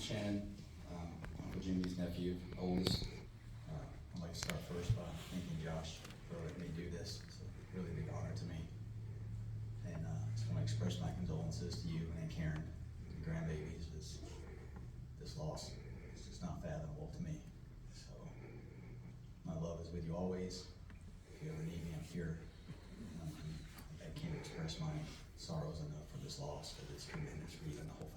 Shannon, Uncle Jimmy's nephew, oldest. I'd like to start first by thanking Josh for letting me do this. It's a really big honor to me. And just want to express my condolences to you and Karen, the grandbabies. This loss is just not fathomable to me. So my love is with you always. If you ever need me, I'm here. I can't express my sorrows enough for this loss, but it's tremendous for you and the whole family.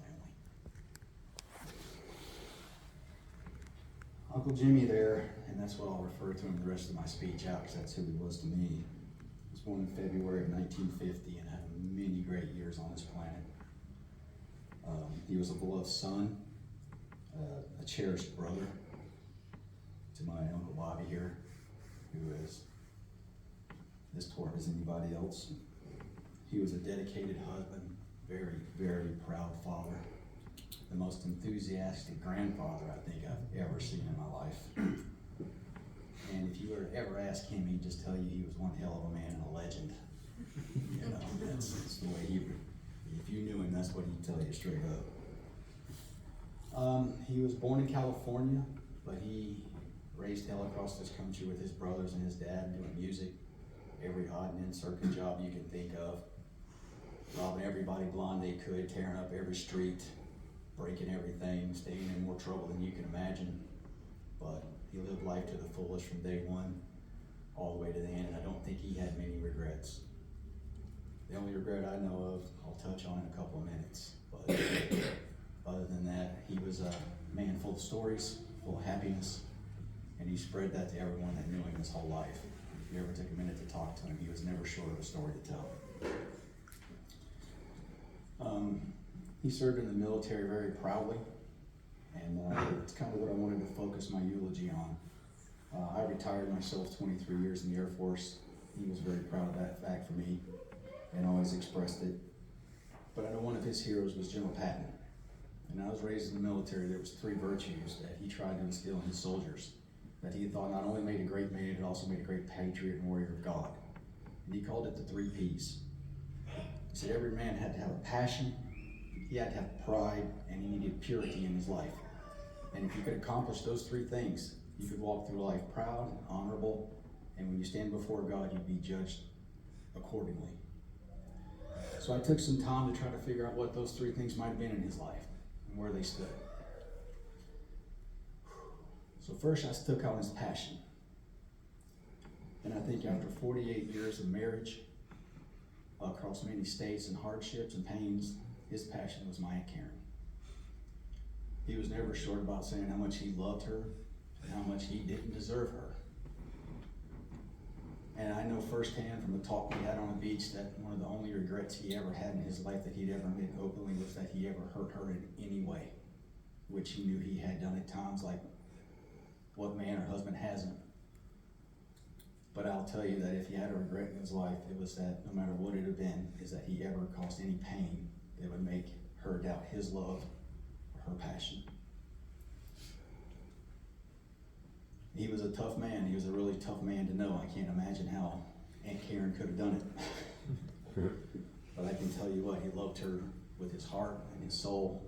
Uncle Jimmy there, and that's what I'll refer to him the rest of my speech out, because that's who he was to me. He was born in February of 1950 and had many great years on this planet. He was a beloved son, a cherished brother to my Uncle Bobby here, who is as torn as anybody else. He was a dedicated husband, very, very proud father, the most enthusiastic grandfather I think I've ever seen in my life. And if you were to ever ask him, he'd just tell you he was one hell of a man and a legend. You know, that's the way he would. If you knew him, that's what he'd tell you straight up. He was born in California, but he raised hell across this country with his brothers and his dad doing music, every odd and end circuit job you can think of, robbing everybody blind they could, tearing up every street, breaking everything, staying in more trouble than you can imagine. But he lived life to the fullest from day one all the way to the end, and I don't think he had many regrets. The only regret I know of, I'll touch on in a couple of minutes, but other than that, he was a man full of stories, full of happiness, and he spread that to everyone that knew him his whole life. If you ever took a minute to talk to him, he was never short of a story to tell. He served in the military very proudly, and it's kind of what I wanted to focus my eulogy on. I retired myself 23 years in the Air Force. He was very proud of that fact for me and always expressed it. But I know one of his heroes was General Patton. And I was raised in the military. There was 3 virtues that he tried to instill in his soldiers that he thought not only made a great man, but also made a great patriot and warrior of God. And he called it the 3 Ps. He said every man had to have a passion, he had to have pride, and he needed purity in his life. And if you could accomplish those 3 things, you could walk through life proud, honorable, and when you stand before God, you'd be judged accordingly. So I took some time to try to figure out what those 3 things might have been in his life and where they stood. So first I took out his passion. And I think after 48 years of marriage, across many states and hardships and pains, his passion was my Aunt Karen. He was never short about saying how much he loved her and how much he didn't deserve her. And I know firsthand from the talk we had on the beach that one of the only regrets he ever had in his life that he'd ever admit openly was that he ever hurt her in any way, which he knew he had done at times, like what man or husband hasn't. But I'll tell you that if he had a regret in his life, it was that no matter what it had been, is that he ever caused any pain that would make her doubt his love or her passion. He was a tough man. He was a really tough man to know. I can't imagine how Aunt Karen could have done it. But I can tell you what, he loved her with his heart and his soul.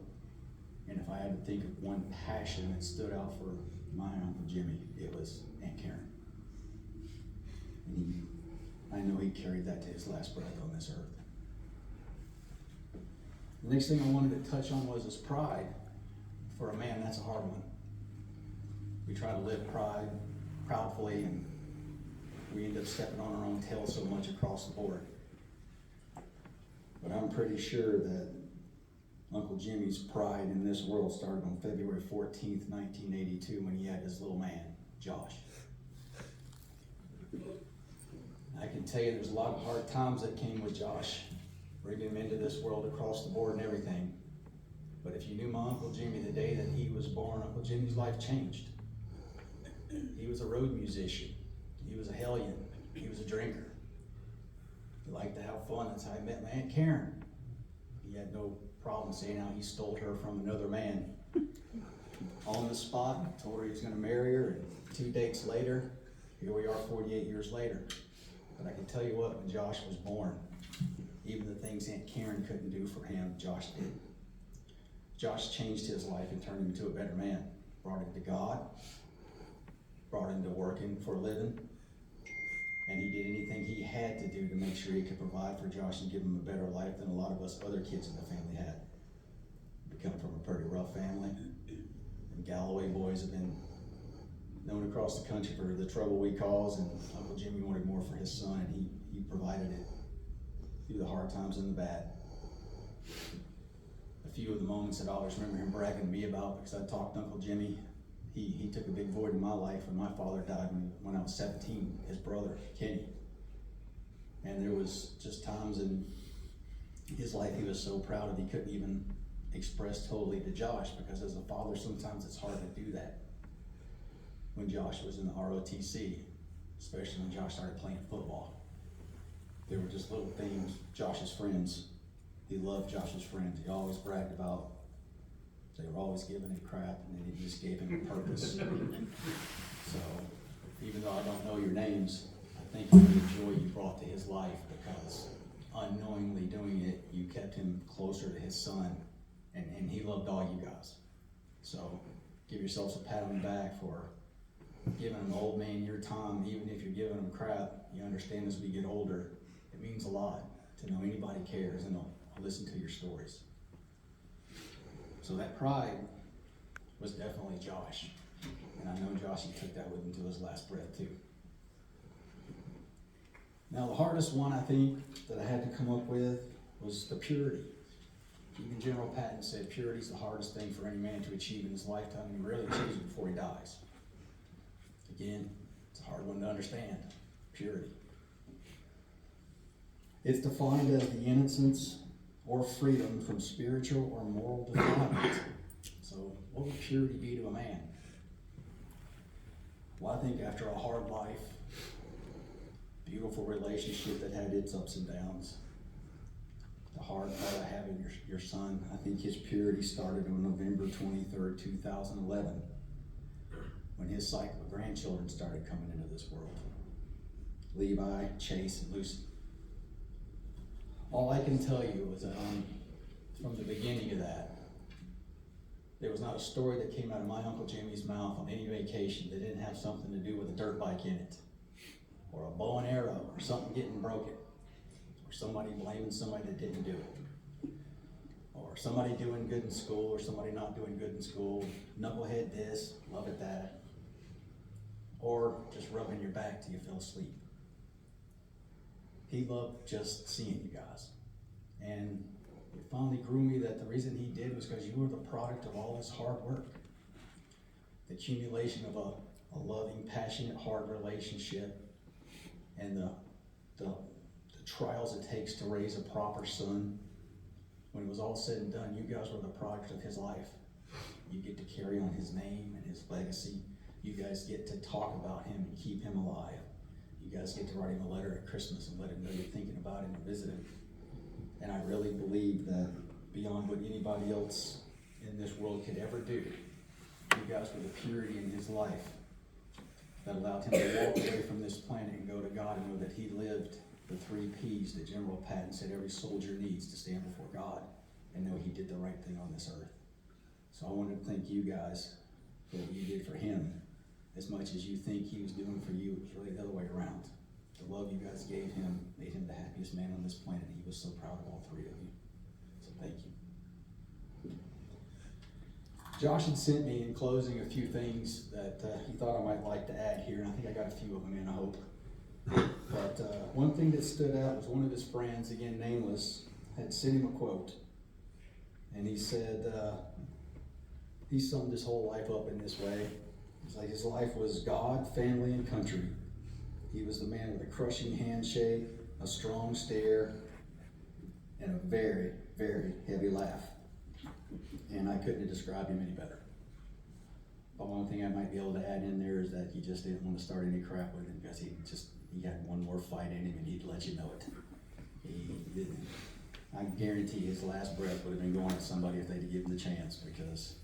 And if I had to think of one passion that stood out for my Uncle Jimmy, it was Aunt Karen. And I know he carried that to his last breath on this earth. The next thing I wanted to touch on was his pride. For a man, that's a hard one. We try to live proudly, and we end up stepping on our own tail so much across the board. But I'm pretty sure that Uncle Jimmy's pride in this world started on February 14th, 1982, when he had his little man, Josh. I can tell you there's a lot of hard times that came with Josh, bringing him into this world across the board and everything. But if you knew my Uncle Jimmy the day that he was born, Uncle Jimmy's life changed. He was a road musician. He was a hellion. He was a drinker. He liked to have fun. That's how I met my Aunt Karen. He had no problem saying how he stole her from another man. On the spot, told her he was going to marry her, and 2 dates later, here we are 48 years later. But I can tell you what, when Josh was born, even the things Aunt Karen couldn't do for him, Josh did. Josh changed his life and turned him into a better man. Brought him to God, brought him to working for a living, and he did anything he had to do to make sure he could provide for Josh and give him a better life than a lot of us other kids in the family had. We come from a pretty rough family, and Galloway boys have been known across the country for the trouble we cause, and Uncle Jimmy wanted more for his son, and he provided it through the hard times and the bad. A few of the moments that I always remember him bragging to me about, because I talked to Uncle Jimmy, he took a big void in my life when my father died when I was 17, his brother, Kenny. And there was just times in his life he was so proud of he couldn't even express totally to Josh, because as a father sometimes it's hard to do that. When Josh was in the ROTC, especially when Josh started playing football, there were just little things. Josh's friends, he loved Josh's friends. He always bragged about they were always giving him crap, and then he just gave him a purpose. So even though I don't know your names, I thank you for the joy you brought to his life, because unknowingly doing it, you kept him closer to his son, and he loved all you guys. So give yourselves a pat on the back for giving an old man your time. Even if you're giving him crap, you understand as we get older, it means a lot to know anybody cares and will listen to your stories. So that pride was definitely Josh. And I know Josh, he took that with him to his last breath too. Now the hardest one I think that I had to come up with was the purity. Even General Patton said purity is the hardest thing for any man to achieve in his lifetime, and he rarely achieves it before he dies. Again, it's a hard one to understand, purity. It's defined as the innocence or freedom from spiritual or moral defilement. So what would purity be to a man? Well, I think after a hard life, beautiful relationship that had its ups and downs, the hard part of having your son, I think his purity started on November 23rd, 2011, when his cycle of grandchildren started coming into this world. Levi, Chase, and Lucy. All I can tell you is that from the beginning of that, there was not a story that came out of my Uncle Jimmy's mouth on any vacation that didn't have something to do with a dirt bike in it, or a bow and arrow, or something getting broken, or somebody blaming somebody that didn't do it, or somebody doing good in school, or somebody not doing good in school, knucklehead this, love it that, or just rubbing your back till you fell asleep. He loved just seeing you guys. And it finally grew me that the reason he did was because you were the product of all his hard work. The accumulation of a loving, passionate, hard relationship, and the trials it takes to raise a proper son. When it was all said and done, you guys were the product of his life. You get to carry on his name and his legacy. You guys get to talk about him and keep him alive. You guys get to write him a letter at Christmas and let him know you're thinking about him and visit him. And I really believe that beyond what anybody else in this world could ever do, you guys were the purity in his life that allowed him to walk away from this planet and go to God and know that he lived the 3 P's that General Patton said every soldier needs to stand before God and know he did the right thing on this earth. So I wanted to thank you guys for what you did for him. As much as you think he was doing for you, it was really the other way around. The love you guys gave him made him the happiest man on this planet. He was so proud of all 3 of you. So thank you. Josh had sent me in closing a few things that he thought I might like to add here, and I think I got a few of them in, I hope. But one thing that stood out was one of his friends, again nameless, had sent him a quote. And he said, he summed his whole life up in this way. It's like his life was God, family, and country. He was the man with a crushing handshake, a strong stare, and a very, very heavy laugh. And I couldn't have described him any better. But one thing I might be able to add in there is that he just didn't want to start any crap with him, because he had one more fight in him and he'd let you know it. He didn't. I guarantee his last breath would have been going at somebody if they'd given him the chance, because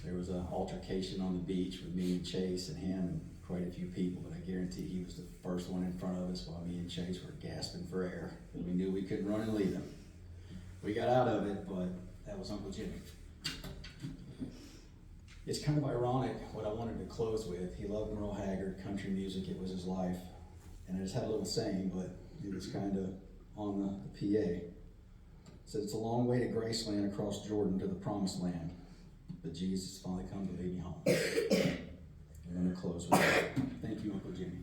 there was an altercation on the beach with me and Chase and him and quite a few people, but I guarantee he was the first one in front of us while me and Chase were gasping for air. We knew we couldn't run and leave him. We got out of it, but that was Uncle Jimmy. It's kind of ironic what I wanted to close with. He loved Merle Haggard, country music, it was his life. And I just had a little saying, but it was kind of on the PA. It said, it's a long way to Graceland across Jordan to the promised land, but Jesus finally come to lead me home. I'm going to close with that. Thank you, Uncle Jimmy.